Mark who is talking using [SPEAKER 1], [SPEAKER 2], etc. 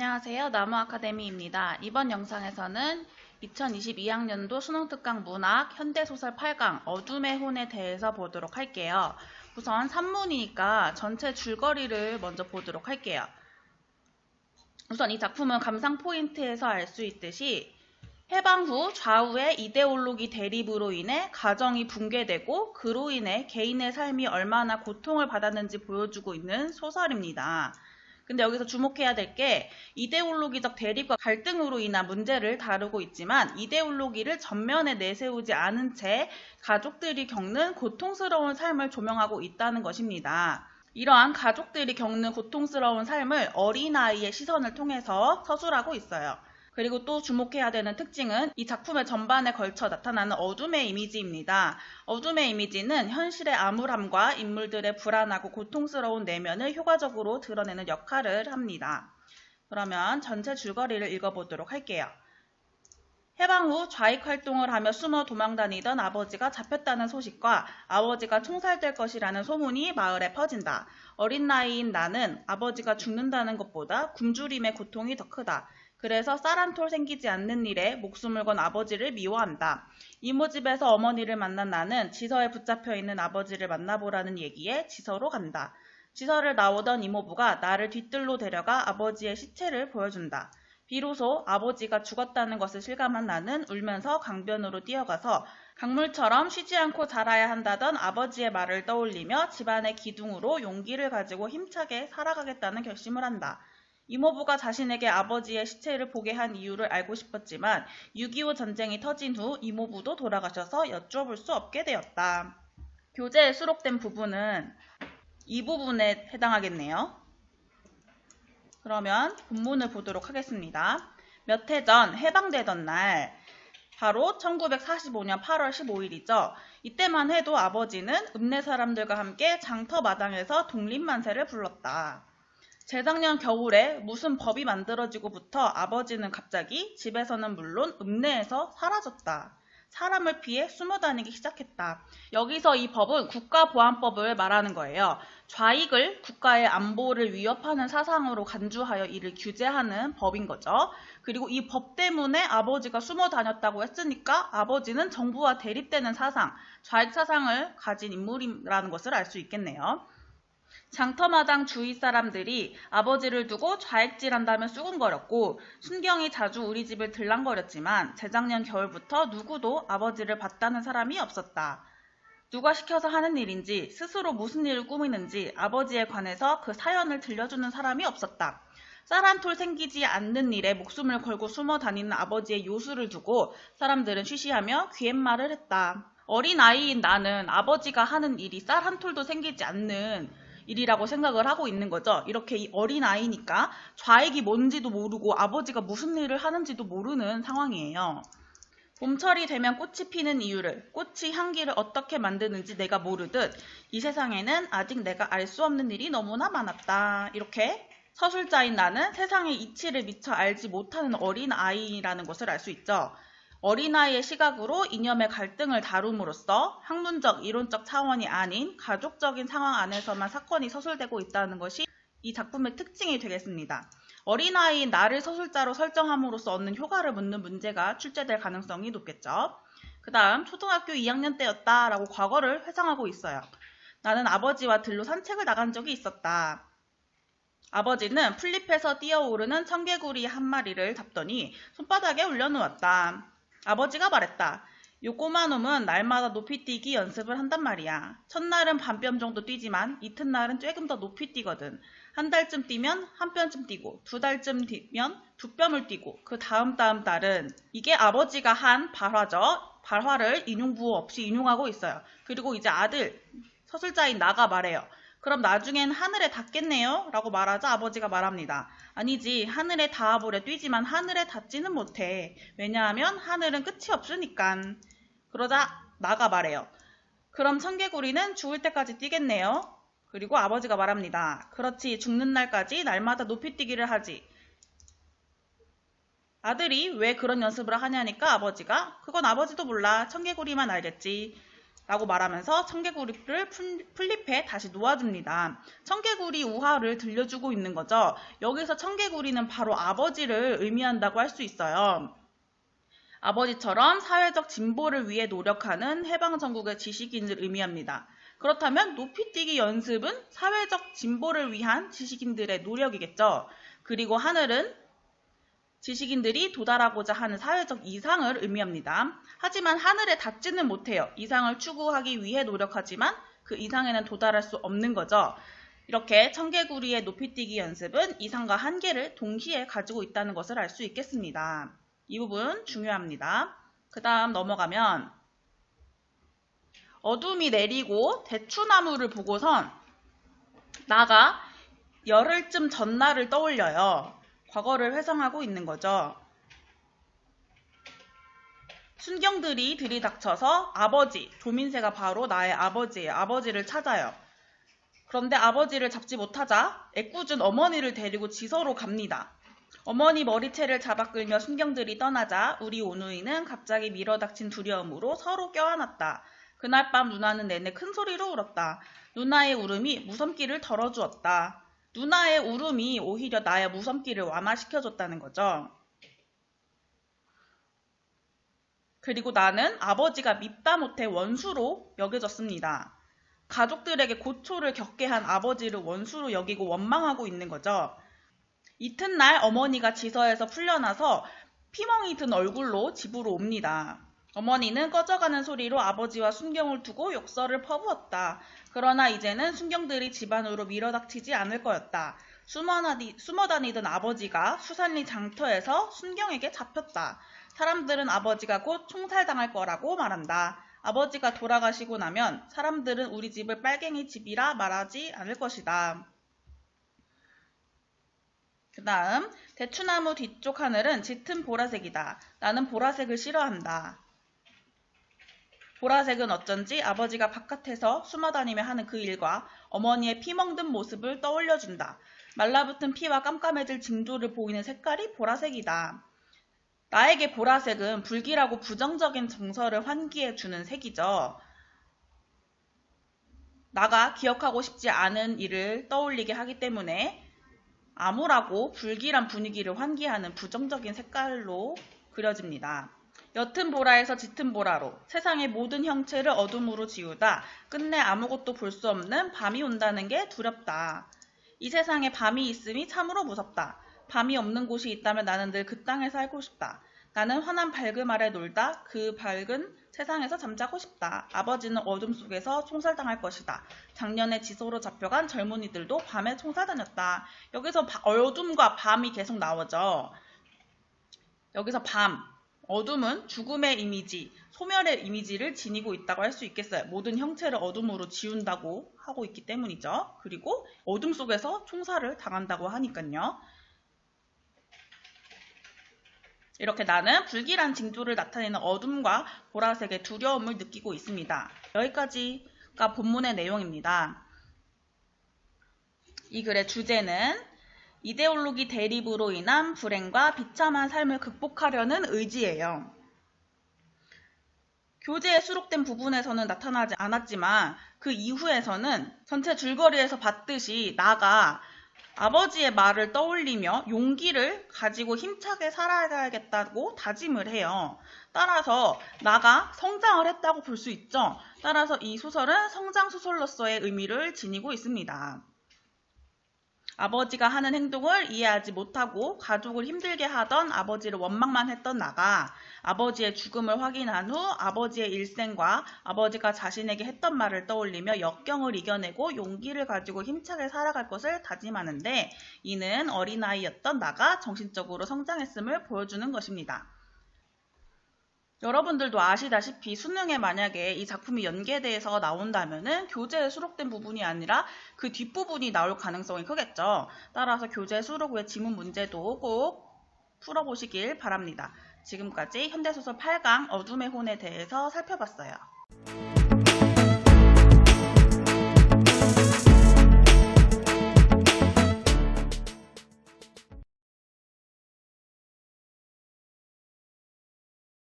[SPEAKER 1] 안녕하세요. 나무아카데미입니다. 이번 영상에서는 2022학년도 수능특강 문학 현대소설 8강 어둠의 혼에 대해서 보도록 할게요. 우선 산문이니까 전체 줄거리를 먼저 보도록 할게요. 우선 이 작품은 감상 포인트에서 알 수 있듯이 해방 후 좌우의 이데올로기 대립으로 인해 가정이 붕괴되고 그로 인해 개인의 삶이 얼마나 고통을 받았는지 보여주고 있는 소설입니다. 근데 여기서 주목해야 될 게 이데올로기적 대립과 갈등으로 인한 문제를 다루고 있지만 이데올로기를 전면에 내세우지 않은 채 가족들이 겪는 고통스러운 삶을 조명하고 있다는 것입니다. 이러한 가족들이 겪는 고통스러운 삶을 어린아이의 시선을 통해서 서술하고 있어요. 그리고 또 주목해야 되는 특징은 이 작품의 전반에 걸쳐 나타나는 어둠의 이미지입니다. 어둠의 이미지는 현실의 암울함과 인물들의 불안하고 고통스러운 내면을 효과적으로 드러내는 역할을 합니다. 그러면 전체 줄거리를 읽어보도록 할게요. 해방 후 좌익 활동을 하며 숨어 도망다니던 아버지가 잡혔다는 소식과 아버지가 총살될 것이라는 소문이 마을에 퍼진다. 어린 나이인 나는 아버지가 죽는다는 것보다 굶주림의 고통이 더 크다. 그래서 쌀 한 톨 생기지 않는 일에 목숨을 건 아버지를 미워한다. 이모집에서 어머니를 만난 나는 지서에 붙잡혀 있는 아버지를 만나보라는 얘기에 지서로 간다. 지서를 나오던 이모부가 나를 뒤뜰로 데려가 아버지의 시체를 보여준다. 비로소 아버지가 죽었다는 것을 실감한 나는 울면서 강변으로 뛰어가서 강물처럼 쉬지 않고 자라야 한다던 아버지의 말을 떠올리며 집안의 기둥으로 용기를 가지고 힘차게 살아가겠다는 결심을 한다. 이모부가 자신에게 아버지의 시체를 보게 한 이유를 알고 싶었지만 6.25 전쟁이 터진 후 이모부도 돌아가셔서 여쭤볼 수 없게 되었다. 교재에 수록된 부분은 이 부분에 해당하겠네요. 그러면 본문을 보도록 하겠습니다. 몇 해 전 해방되던 날, 바로 1945년 8월 15일이죠. 이때만 해도 아버지는 읍내 사람들과 함께 장터마당에서 독립만세를 불렀다. 재작년 겨울에 무슨 법이 만들어지고부터 아버지는 갑자기 집에서는 물론 읍내에서 사라졌다. 사람을 피해 숨어다니기 시작했다. 여기서 이 법은 국가보안법을 말하는 거예요. 좌익을 국가의 안보를 위협하는 사상으로 간주하여 이를 규제하는 법인 거죠. 그리고 이 법 때문에 아버지가 숨어 다녔다고 했으니까 아버지는 정부와 대립되는 사상, 좌익 사상을 가진 인물이라는 것을 알 수 있겠네요. 장터마당 주위 사람들이 아버지를 두고 좌익질한다며 쑥은거렸고 순경이 자주 우리 집을 들락거렸지만 재작년 겨울부터 누구도 아버지를 봤다는 사람이 없었다. 누가 시켜서 하는 일인지 스스로 무슨 일을 꾸미는지 아버지에 관해서 그 사연을 들려주는 사람이 없었다. 쌀 한 톨 생기지 않는 일에 목숨을 걸고 숨어 다니는 아버지의 요술을 두고 사람들은 쉬쉬하며 귀옛말을 했다. 어린 아이인 나는 아버지가 하는 일이 쌀 한 톨도 생기지 않는 일이라고 생각을 하고 있는 거죠. 이렇게 어린 아이니까 좌익이 뭔지도 모르고 아버지가 무슨 일을 하는지도 모르는 상황이에요. 봄철이 되면 꽃이 피는 이유를, 꽃이 향기를 어떻게 만드는지 내가 모르듯 이 세상에는 아직 내가 알 수 없는 일이 너무나 많았다. 이렇게 서술자인 나는 세상의 이치를 미처 알지 못하는 어린 아이라는 것을 알 수 있죠. 어린아이의 시각으로 이념의 갈등을 다룸으로써 학문적, 이론적 차원이 아닌 가족적인 상황 안에서만 사건이 서술되고 있다는 것이 이 작품의 특징이 되겠습니다. 어린아이인 나를 서술자로 설정함으로써 얻는 효과를 묻는 문제가 출제될 가능성이 높겠죠. 그 다음 초등학교 2학년 때였다라고 과거를 회상하고 있어요. 나는 아버지와 들로 산책을 나간 적이 있었다. 아버지는 풀잎에서 뛰어오르는 청개구리 한 마리를 잡더니 손바닥에 올려놓았다. 아버지가 말했다. 요 꼬마 놈은 날마다 높이 뛰기 연습을 한단 말이야. 첫날은 반뼘 정도 뛰지만 이튿날은 조금 더 높이 뛰거든. 한 달쯤 뛰면 한 뼘쯤 뛰고 두 달쯤 뛰면 두 뼘을 뛰고 그 다음 달은 이게 아버지가 한 발화죠. 발화를 인용부호 없이 인용하고 있어요. 그리고 이제 아들 서술자인 나가 말해요. 그럼 나중엔 하늘에 닿겠네요? 라고 말하자 아버지가 말합니다. 아니지, 하늘에 닿아보려 뛰지만 하늘에 닿지는 못해. 왜냐하면 하늘은 끝이 없으니깐. 그러자 나가 말해요. 그럼 청개구리는 죽을 때까지 뛰겠네요? 그리고 아버지가 말합니다. 그렇지, 죽는 날까지 날마다 높이 뛰기를 하지. 아들이 왜 그런 연습을 하냐니까 아버지가 그건 아버지도 몰라. 청개구리만 알겠지. 라고 말하면서 청개구리를 풀잎에 다시 놓아줍니다. 청개구리 우화를 들려주고 있는 거죠. 여기서 청개구리는 바로 아버지를 의미한다고 할 수 있어요. 아버지처럼 사회적 진보를 위해 노력하는 해방전국의 지식인을 의미합니다. 그렇다면 높이뛰기 연습은 사회적 진보를 위한 지식인들의 노력이겠죠. 그리고 하늘은 지식인들이 도달하고자 하는 사회적 이상을 의미합니다. 하지만 하늘에 닿지는 못해요. 이상을 추구하기 위해 노력하지만 그 이상에는 도달할 수 없는 거죠. 이렇게 청개구리의 높이뛰기 연습은 이상과 한계를 동시에 가지고 있다는 것을 알 수 있겠습니다. 이 부분 중요합니다. 그 다음 넘어가면 어둠이 내리고 대추나무를 보고선 나가 열흘쯤 전날을 떠올려요. 과거를 회상하고 있는 거죠. 순경들이 들이닥쳐서 아버지, 조민세가 바로 나의 아버지예요. 아버지를 찾아요. 그런데 아버지를 잡지 못하자 애꿎은 어머니를 데리고 지서로 갑니다. 어머니 머리채를 잡아 끌며 순경들이 떠나자 우리 오누이는 갑자기 밀어닥친 두려움으로 서로 껴안았다. 그날 밤 누나는 내내 큰 소리로 울었다. 누나의 울음이 무섭기를 덜어주었다. 누나의 울음이 오히려 나의 무섭기를 완화시켜줬다는 거죠. 그리고 나는 아버지가 밉다 못해 원수로 여겨졌습니다. 가족들에게 고초를 겪게 한 아버지를 원수로 여기고 원망하고 있는 거죠. 이튿날 어머니가 지서에서 풀려나서 피멍이 든 얼굴로 집으로 옵니다. 어머니는 꺼져가는 소리로 아버지와 순경을 두고 욕설을 퍼부었다. 그러나 이제는 순경들이 집안으로 밀어닥치지 않을 거였다. 숨어 다니던 아버지가 수산리 장터에서 순경에게 잡혔다. 사람들은 아버지가 곧 총살당할 거라고 말한다. 아버지가 돌아가시고 나면 사람들은 우리 집을 빨갱이 집이라 말하지 않을 것이다. 그 다음 대추나무 뒤쪽 하늘은 짙은 보라색이다. 나는 보라색을 싫어한다. 보라색은 어쩐지 아버지가 바깥에서 숨어다니며 하는 그 일과 어머니의 피 멍든 모습을 떠올려준다. 말라붙은 피와 깜깜해질 징조를 보이는 색깔이 보라색이다. 나에게 보라색은 불길하고 부정적인 정서를 환기해주는 색이죠. 나가 기억하고 싶지 않은 일을 떠올리게 하기 때문에 암울하고 불길한 분위기를 환기하는 부정적인 색깔로 그려집니다. 옅은 보라에서 짙은 보라로 세상의 모든 형체를 어둠으로 지우다 끝내 아무것도 볼 수 없는 밤이 온다는 게 두렵다. 이 세상에 밤이 있음이 참으로 무섭다. 밤이 없는 곳이 있다면 나는 늘 그 땅에 살고 싶다. 나는 환한 밝음 아래 놀다 그 밝은 세상에서 잠자고 싶다. 아버지는 어둠 속에서 총살당할 것이다. 작년에 지소로 잡혀간 젊은이들도 밤에 총살다녔다. 여기서 어둠과 밤이 계속 나오죠. 여기서 밤, 어둠은 죽음의 이미지, 소멸의 이미지를 지니고 있다고 할 수 있겠어요. 모든 형체를 어둠으로 지운다고 하고 있기 때문이죠. 그리고 어둠 속에서 총살을 당한다고 하니까요. 이렇게 나는 불길한 징조를 나타내는 어둠과 보라색의 두려움을 느끼고 있습니다. 여기까지가 본문의 내용입니다. 이 글의 주제는 이데올로기 대립으로 인한 불행과 비참한 삶을 극복하려는 의지예요. 교재에 수록된 부분에서는 나타나지 않았지만 그 이후에서는 전체 줄거리에서 봤듯이 나가 아버지의 말을 떠올리며 용기를 가지고 힘차게 살아가야겠다고 다짐을 해요. 따라서 나가 성장을 했다고 볼 수 있죠. 따라서 이 소설은 성장소설로서의 의미를 지니고 있습니다. 아버지가 하는 행동을 이해하지 못하고 가족을 힘들게 하던 아버지를 원망만 했던 나가 아버지의 죽음을 확인한 후 아버지의 일생과 아버지가 자신에게 했던 말을 떠올리며 역경을 이겨내고 용기를 가지고 힘차게 살아갈 것을 다짐하는데 이는 어린아이였던 나가 정신적으로 성장했음을 보여주는 것입니다. 여러분들도 아시다시피 수능에 만약에 이 작품이 연계돼서 나온다면은 교재에 수록된 부분이 아니라 그 뒷부분이 나올 가능성이 크겠죠. 따라서 교재 수록 외 지문 문제도 꼭 풀어보시길 바랍니다. 지금까지 현대소설 8강 어둠의 혼에 대해서 살펴봤어요.